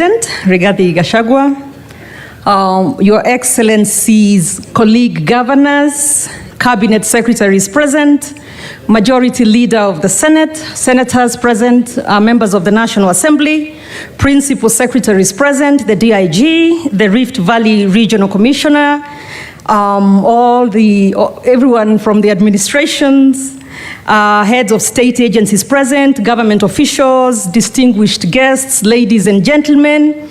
Rigathi Gachagua, Your Excellencies, colleague governors, cabinet secretaries present, majority leader of the Senate, senators present, members of the National Assembly, principal secretaries present, the DIG, the Rift Valley Regional Commissioner, everyone from the administrations, heads of state agencies present, government officials, distinguished guests, ladies and gentlemen.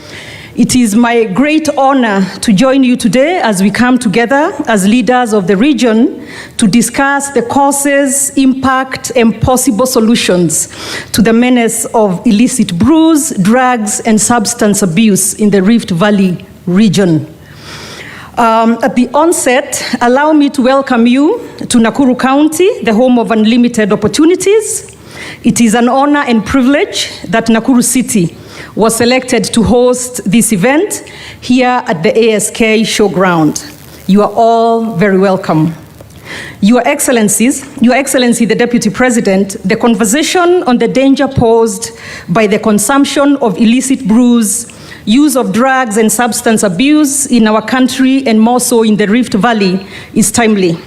It is my great honor to join you today as we come together as leaders of the region to discuss the causes, impact, and possible solutions to the menace of illicit brews, drugs, and substance abuse in the Rift Valley region. At the onset, allow me to welcome you to Nakuru County, the home of unlimited opportunities. It is an honor and privilege that Nakuru City was selected to host this event here at the ASK Showground. You are all very welcome. Your Excellencies, Your Excellency the Deputy President, the conversation on the danger posed by the consumption of illicit brews, use of drugs and substance abuse in our country and more so in the Rift Valley is timely.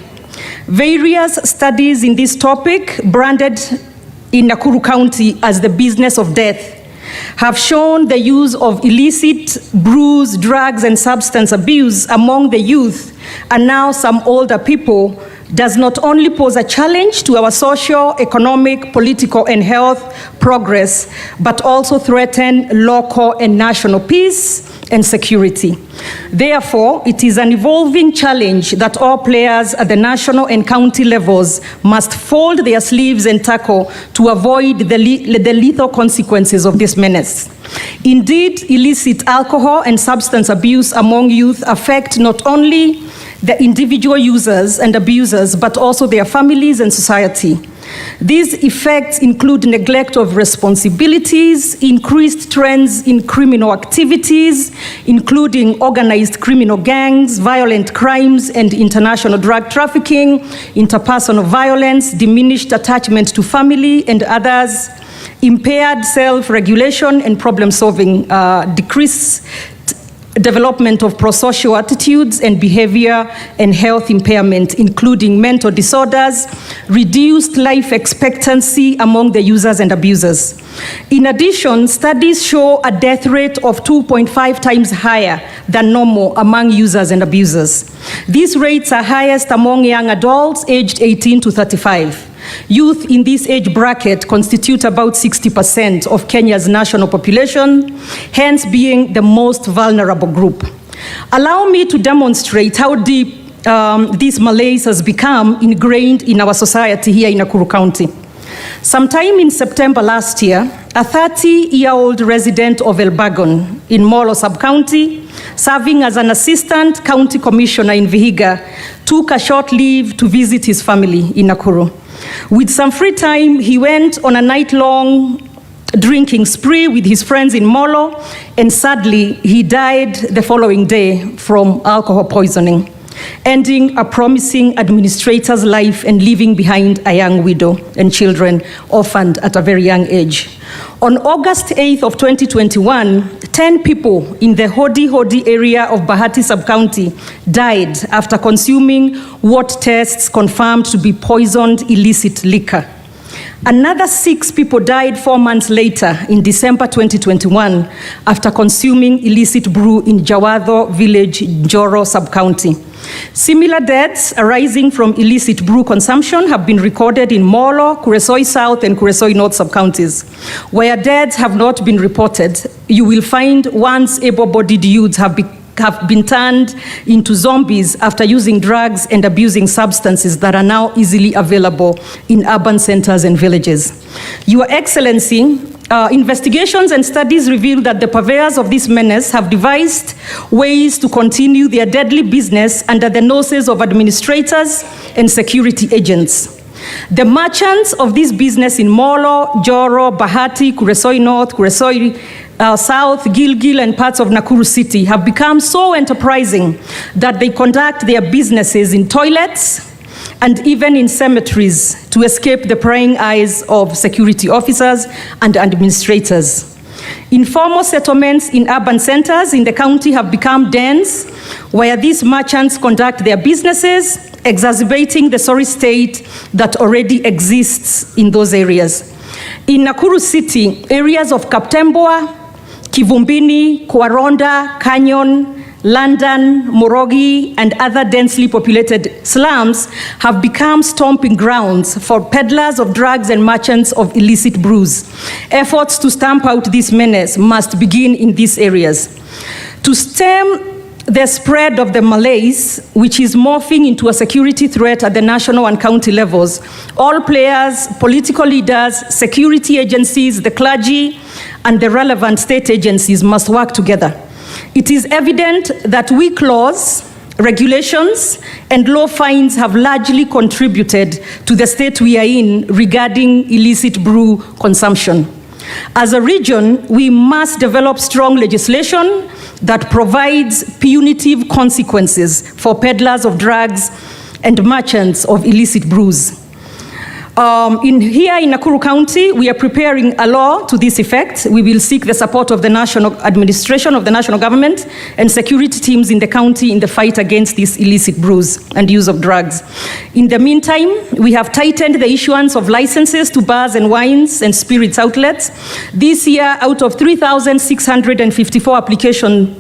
Various studies in this topic, branded in Nakuru County as the business of death, have shown the use of illicit brews, drugs, and substance abuse among the youth and now some older people does not only pose a challenge to our social, economic, political, and health progress, but also threaten local and national peace and security. Therefore, it is an evolving challenge that all players at the national and county levels must fold their sleeves and tackle to avoid the lethal consequences of this menace. Indeed, illicit alcohol and substance abuse among youth affect not only the individual users and abusers, but also their families and society. These effects include neglect of responsibilities, increased trends in criminal activities, including organized criminal gangs, violent crimes and international drug trafficking, interpersonal violence, diminished attachment to family and others, impaired self-regulation and problem-solving, decreased development of prosocial attitudes and behavior and health impairment, including mental disorders, reduced life expectancy among the users and abusers. In addition, studies show a death rate of 2.5 times higher than normal among users and abusers. These rates are highest among young adults aged 18 to 35. Youth in this age bracket constitute about 60% of Kenya's national population, hence being the most vulnerable group. Allow me to demonstrate how deep this malaise has become ingrained in our society here in Nakuru County. Sometime in September last year, a 30-year-old resident of Elbagon in Molo Sub-County, serving as an assistant county commissioner in Vihiga, took a short leave to visit his family in Nakuru. With some free time, he went on a night-long drinking spree with his friends in Molo, and sadly, he died the following day from alcohol poisoning, ending a promising administrator's life and leaving behind a young widow and children orphaned at a very young age. On August 8th of 2021, 10 people in the Hodi area of Bahati Sub-County died after consuming what tests confirmed to be poisoned illicit liquor. Another 6 people died 4 months later in December 2021 after consuming illicit brew in Jawadho village, Njoro Sub-County. Similar deaths arising from illicit brew consumption have been recorded in Molo, Kuresoi South, and Kuresoi North sub-counties. Where deaths have not been reported, you will find once able-bodied youths have been turned into zombies after using drugs and abusing substances that are now easily available in urban centers and villages. Your Excellency, investigations and studies reveal that the purveyors of this menace have devised ways to continue their deadly business under the noses of administrators and security agents. The merchants of this business in Molo, Joro, Bahati, Kuresoi North, Kuresoi South, Gilgil, and parts of Nakuru City have become so enterprising that they conduct their businesses in toilets and even in cemeteries to escape the prying eyes of security officers and administrators. Informal settlements in urban centers in the county have become dens where these merchants conduct their businesses, exacerbating the sorry state that already exists in those areas. In Nakuru City, areas of Kaptembwa, Kivumbini, Kwaronda, Canyon, London, Morogi, and other densely populated slums have become stomping grounds for peddlers of drugs and merchants of illicit brews. Efforts to stamp out this menace must begin in these areas. To stem the spread of the malaise, which is morphing into a security threat at the national and county levels, all players, political leaders, security agencies, the clergy, and the relevant state agencies must work together. It is evident that weak laws, regulations, and low fines have largely contributed to the state we are in regarding illicit brew consumption. As a region, we must develop strong legislation that provides punitive consequences for peddlers of drugs and merchants of illicit brews. Here in Nakuru County, we are preparing a law to this effect. We will seek the support of the national administration of the national government and security teams in the county in the fight against these illicit brews and use of drugs. In the meantime, we have tightened the issuance of licenses to bars and wines and spirits outlets. This year, out of 3,654 applications,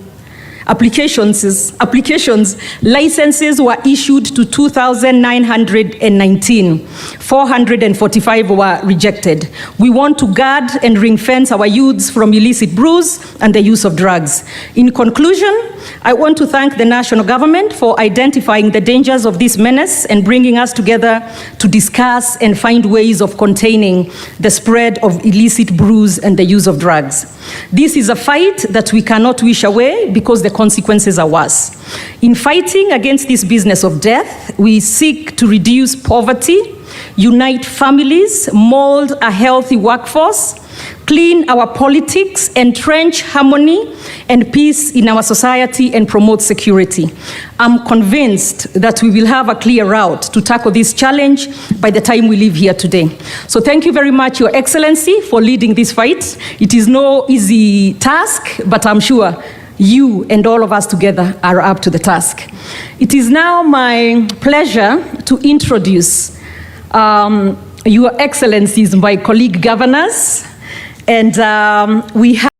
licenses were issued to 2,919. 445 were rejected. We want to guard and ring-fence our youths from illicit brews and the use of drugs. In conclusion, I want to thank the national government for identifying the dangers of this menace and bringing us together to discuss and find ways of containing the spread of illicit brews and the use of drugs. This is a fight that we cannot wish away because the consequences are worse. In fighting against this business of death, we seek to reduce poverty, unite families, mold a healthy workforce, clean our politics, entrench harmony and peace in our society, and promote security. I'm convinced that we will have a clear route to tackle this challenge by the time we leave here today. So thank you very much, Your Excellency, for leading this fight. It is no easy task, but I'm sure you and all of us together are up to the task. It is now my pleasure to introduce Your Excellencies, my colleague governors, and we have